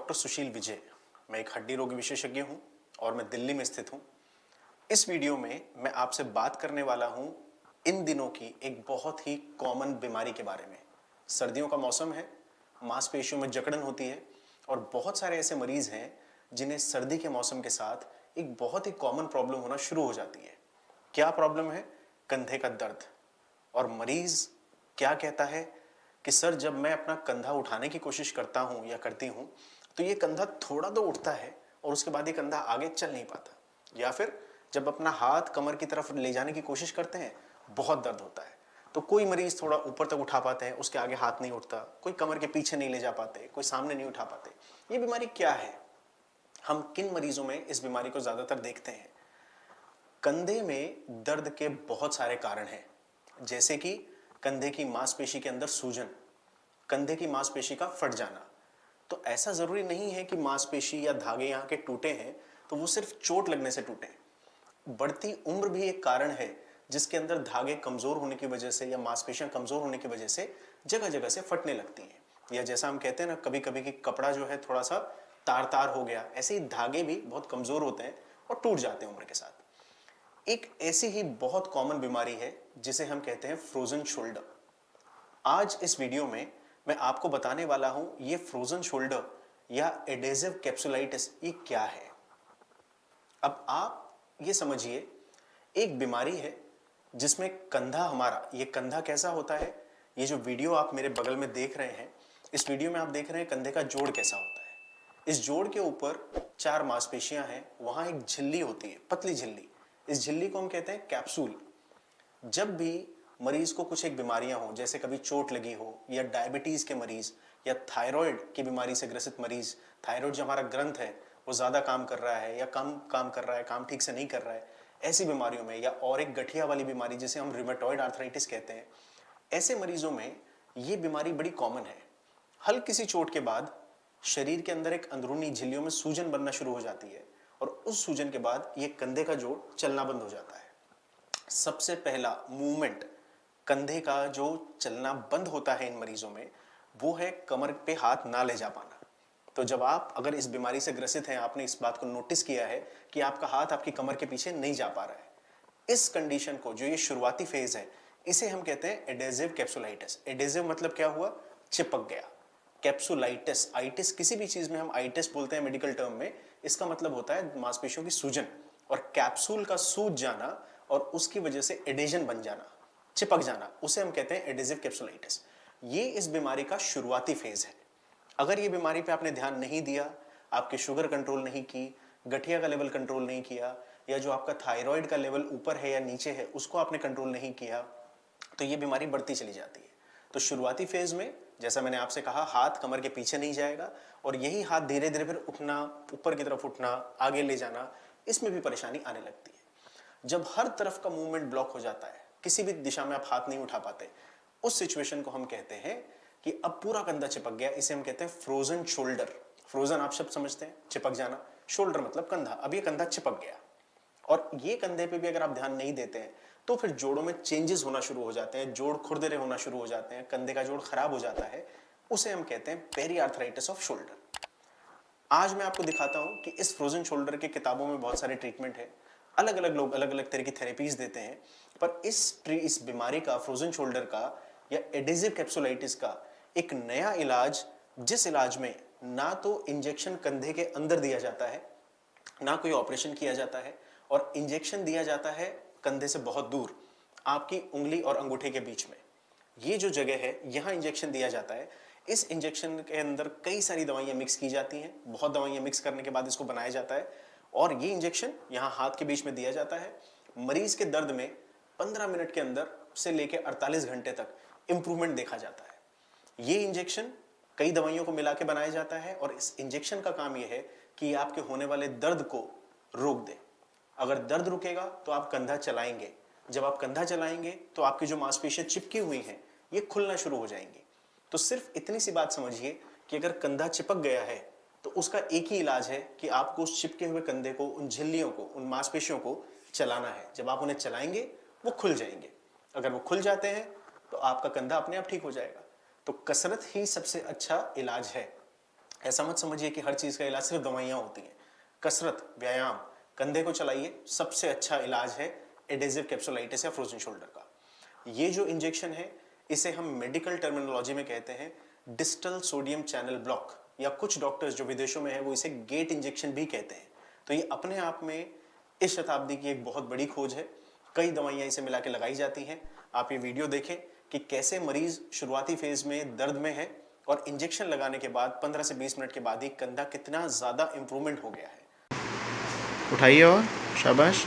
Doctor सुशील विजय। मैं एक हड्डी रोग विशेषज्ञ हूं और मैं दिल्ली में स्थित हूं। इस वीडियो में मैं आपसे बात करने वाला हूं इन दिनों की एक बहुत ही कॉमन बीमारी के बारे में। सर्दियों का मौसम है, मांसपेशियों में जकड़न होती है और बहुत सारे ऐसे मरीज हैं जिन्हें सर्दी के मौसम के साथ एक बहुत ही कॉमन प्रॉब्लम होना शुरू हो जाती है। क्या प्रॉब्लम है? कंधे का दर्द। और मरीज क्या कहता है कि सर, जब मैं अपना कंधा उठाने की कोशिश करता हूं या करती हूं तो ये कंधा थोड़ा तो उठता है और उसके बाद ये कंधा आगे चल नहीं पाता। या फिर जब अपना हाथ कमर की तरफ ले जाने की कोशिश करते हैं, बहुत दर्द होता है। तो कोई मरीज थोड़ा ऊपर तक उठा पाते हैं, उसके आगे हाथ नहीं उठता, कोई कमर के पीछे नहीं ले जा पाते, कोई सामने नहीं उठा पाते। ये बीमारी क्या है? हम किन मरीजों में इस बीमारी को ज्यादातर देखते हैं? कंधे में दर्द के बहुत सारे कारण हैं, जैसे कि कंधे की मांसपेशी के अंदर सूजन, कंधे की मांसपेशी का फट जाना। तो ऐसा जरूरी नहीं है कि मांसपेशी या धागे यहाँ के टूटे हैं तो वो सिर्फ चोट लगने से टूटे। बढ़ती उम्र भी एक कारण है जिसके अंदर धागे कमजोर होने की वजह से या मांसपेशियां कमजोर होने की वजह से जगह जगह से फटने लगती हैं। या जैसा हम कहते हैं ना, कभी कभी कि कपड़ा जो है थोड़ा सा तार तार हो गया, ऐसे ही धागे भी बहुत कमजोर होते हैं और टूट जाते हैं उम्र के साथ। एक ऐसी ही बहुत कॉमन बीमारी है जिसे हम कहते हैं फ्रोजन शोल्डर। आज इस वीडियो में मैं आपको बताने वाला हूं ये फ्रोजन शोल्डर या एडेसिव कैप्सुलाइटिस ये क्या है। अब आप ये समझिए, एक बीमारी है जिसमें कंधा हमारा, ये कंधा कैसा होता है, ये जो वीडियो आप मेरे बगल में देख रहे हैं, इस वीडियो में आप देख रहे हैं कंधे का जोड़ कैसा होता है। इस जोड़ के ऊपर 4 मांसपेशियां हैं, वहां एक झिल्ली होती है, पतली झिल्ली। इस झिल्ली को हम कहते हैं कैप्सूल। जब भी मरीज को कुछ एक बीमारियां हो, जैसे कभी चोट लगी हो या डायबिटीज के मरीज या थायराइड की बीमारी से ग्रसित मरीज, थायराइड जो हमारा ग्रंथ है वो ज्यादा काम कर रहा है या कम काम कर रहा है, काम ठीक से नहीं कर रहा है, ऐसी बीमारियों में, या और एक गठिया वाली बीमारी जिसे हम रिमेटॉइड आर्थराइटिस कहते हैं, ऐसे मरीजों में ये बीमारी बड़ी कॉमन है। हल्की सी चोट के बाद शरीर के अंदर एक अंदरूनी झिल्लियों में सूजन बनना शुरू हो जाती है और उस सूजन के बाद ये कंधे का जोड़ चलना बंद हो जाता है। सबसे पहला मूवमेंट कंधे का जो चलना बंद होता है इन मरीजों में, वो है कमर पे हाथ ना ले जा पाना। तो जब आप अगर इस बीमारी से ग्रसित हैं, आपने इस बात को नोटिस किया है कि आपका हाथ आपकी कमर के पीछे नहीं जा पा रहा है, इस कंडीशन को, जो ये शुरुआती फेज है, इसे हम कहते हैं एडेसिव कैप्सुलाइटिस। एडेसिव मतलब क्या हुआ? चिपक गया। कैप्सुलाइटिस, आइटिस, किसी भी चीज में हम आइटिस बोलते हैं मेडिकल टर्म में, इसका मतलब होता है मांसपेशियों की सूजन, और कैप्सूल का सूज जाना और उसकी वजह से एडेशन बन जाना, चिपक जाना, उसे हम कहते हैं एडेसिव कैप्सुलाइटिस। ये इस बीमारी का शुरुआती फेज है। अगर ये बीमारी पे आपने ध्यान नहीं दिया, आपकी शुगर कंट्रोल नहीं की, गठिया का लेवल कंट्रोल नहीं किया, या जो आपका थायराइड का लेवल ऊपर है या नीचे है उसको आपने कंट्रोल नहीं किया, तो ये बीमारी बढ़ती चली जाती है। तो शुरुआती फेज में, जैसा मैंने आपसे कहा, हाथ कमर के पीछे नहीं जाएगा और यही हाथ धीरे धीरे फिर उठना, ऊपर की तरफ उठना, आगे ले जाना, इसमें भी परेशानी आने लगती है। जब हर तरफ का मूवमेंट ब्लॉक हो जाता है, किसी भी दिशा में आप हाथ नहीं उठा पाते, उस सिचुएशन को हम कहते हैं कि अब पूरा कंधा चिपक गया। इसे हम कहते हैं फ्रोजन शोल्डर। फ्रोजन आप शब्द समझते हैं, चिपक जाना, शोल्डर मतलब कंधा। अब ये कंधा चिपक गया और ये कंधे पे भी अगर आप ध्यान नहीं देते हैं तो फिर जोड़ों में चेंजेस होना शुरू हो जाते हैं, जोड़ खुरदरे होना शुरू हो जाते हैं, कंधे का जोड़ खराब हो जाता है। उसे हम कहते हैं पेरी आर्थराइटिस ऑफ शोल्डर। आज मैं आपको दिखाता हूं कि इस फ्रोजन शोल्डर के किताबों में बहुत सारे ट्रीटमेंट है, अलग अलग लोग अलग अलग तरह की थेरेपीज देते हैं, पर इस बीमारी का, फ्रोजन शोल्डर का या एडेसिव कैप्सुलाइटिस का एक नया इलाज, जिस इलाज में ना तो इंजेक्शन कंधे के अंदर दिया जाता है, ना कोई ऑपरेशन किया जाता है, और इंजेक्शन दिया जाता है कंधे से बहुत दूर, आपकी उंगली और अंगूठे के बीच में। ये जो जगह है, यहां इंजेक्शन दिया जाता है। इस इंजेक्शन के अंदर कई सारी दवाइयां मिक्स की जाती हैं, बहुत दवाइयां मिक्स करने के बाद इसको बनाया जाता है और ये इंजेक्शन यहां हाथ के बीच में दिया जाता है। मरीज के दर्द में 15 मिनट के अंदर से लेकर 48 घंटे तक इंप्रूवमेंट देखा जाता है। ये इंजेक्शन कई दवाइयों को मिला के बनाया जाता है और इस इंजेक्शन का काम यह है कि आपके होने वाले दर्द को रोक दे। अगर दर्द रुकेगा तो आप कंधा चलाएंगे, जब आप कंधा चलाएंगे तो आपकी जो मांसपेशियां चिपकी हुई हैं ये खुलना शुरू हो जाएंगी। तो सिर्फ इतनी सी बात समझिए कि अगर कंधा चिपक गया है तो उसका एक ही इलाज है कि आपको उस चिपके हुए कंधे को, उन झिल्लियों को, उन मांसपेशियों को चलाना है। जब आप उन्हें चलाएंगे वो खुल जाएंगे। अगर वो खुल जाते हैं तो आपका कंधा अपने आप ठीक हो जाएगा। तो कसरत ही सबसे अच्छा इलाज है। ऐसा मत समझिए कि हर चीज़ का इलाज सिर्फ दवाइयाँ होती हैं। कसरत, व्यायाम, कंधे को चलाइए, सबसे अच्छा इलाज है एडेसिव कैप्सुलाइटिस या फ्रोजन शोल्डर का। ये जो इंजेक्शन है, इसे हम मेडिकल टर्मिनोलॉजी में कहते हैं डिस्टल सोडियम चैनल ब्लॉक, या कुछ डॉक्टर्स जो विदेशों में हैं वो इसे गेट इंजेक्शन भी कहते हैं। तो ये अपने आप में इस शताब्दी की एक बहुत बड़ी खोज है। कई दवाइयाँ इसे मिला के लगाई जाती हैं। आप ये वीडियो देखें कि कैसे मरीज शुरुआती फेज में दर्द में है और इंजेक्शन लगाने के बाद 15 से 20 मिनट के बाद ही कंधा कितना ज़्यादा इंप्रूवमेंट हो गया है। उठाइए और शाबाश।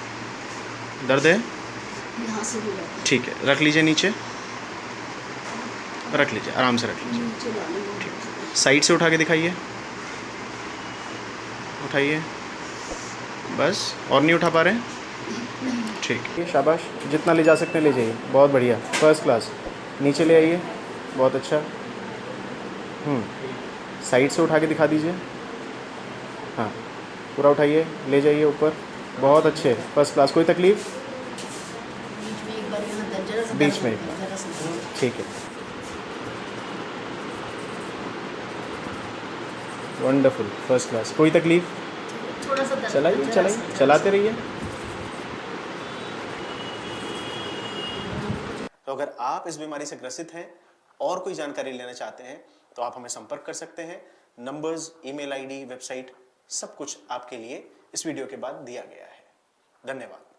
दर्द है? यहाँ से भी लगा। ठीक है, रख लीजिए नीचे, रख लीजिए, आराम से रख लीजिए। नीचे डालने में साइड से उठा के दिखाइए, उठाइए, बस। और नहीं उठा पा रहे हैं? ठीक है, शाबाश। जितना ले जा सकते हैं ले जाइए, बहुत बढ़िया, फर्स्ट क्लास। नीचे ले आइए, बहुत अच्छा। साइड से उठा के दिखा दीजिए, हाँ, पूरा उठाइए, ले जाइए ऊपर, बहुत अच्छे, फर्स्ट क्लास। कोई तकलीफ? बीच में एक बार यहाँ जरा सा बीच दर्द में होता है, जरा सा दर्द। ठीक है, वंडरफुल, फर्स्ट क्लास। कोई तकलीफ? थोड़ा सा दर्द, चलाइए जरा चलाइए, सा, चलाते रहिए। तो अगर आप इस बीमारी से ग्रसित हैं और कोई जानकारी लेना चाहते हैं तो आप हमें संपर्क कर सकते हैं। नंबर्स, ईमेल आईडी, वेबसाइट, सब कुछ आपके लिए इस वीडियो के बाद दिया गया है। धन्यवाद।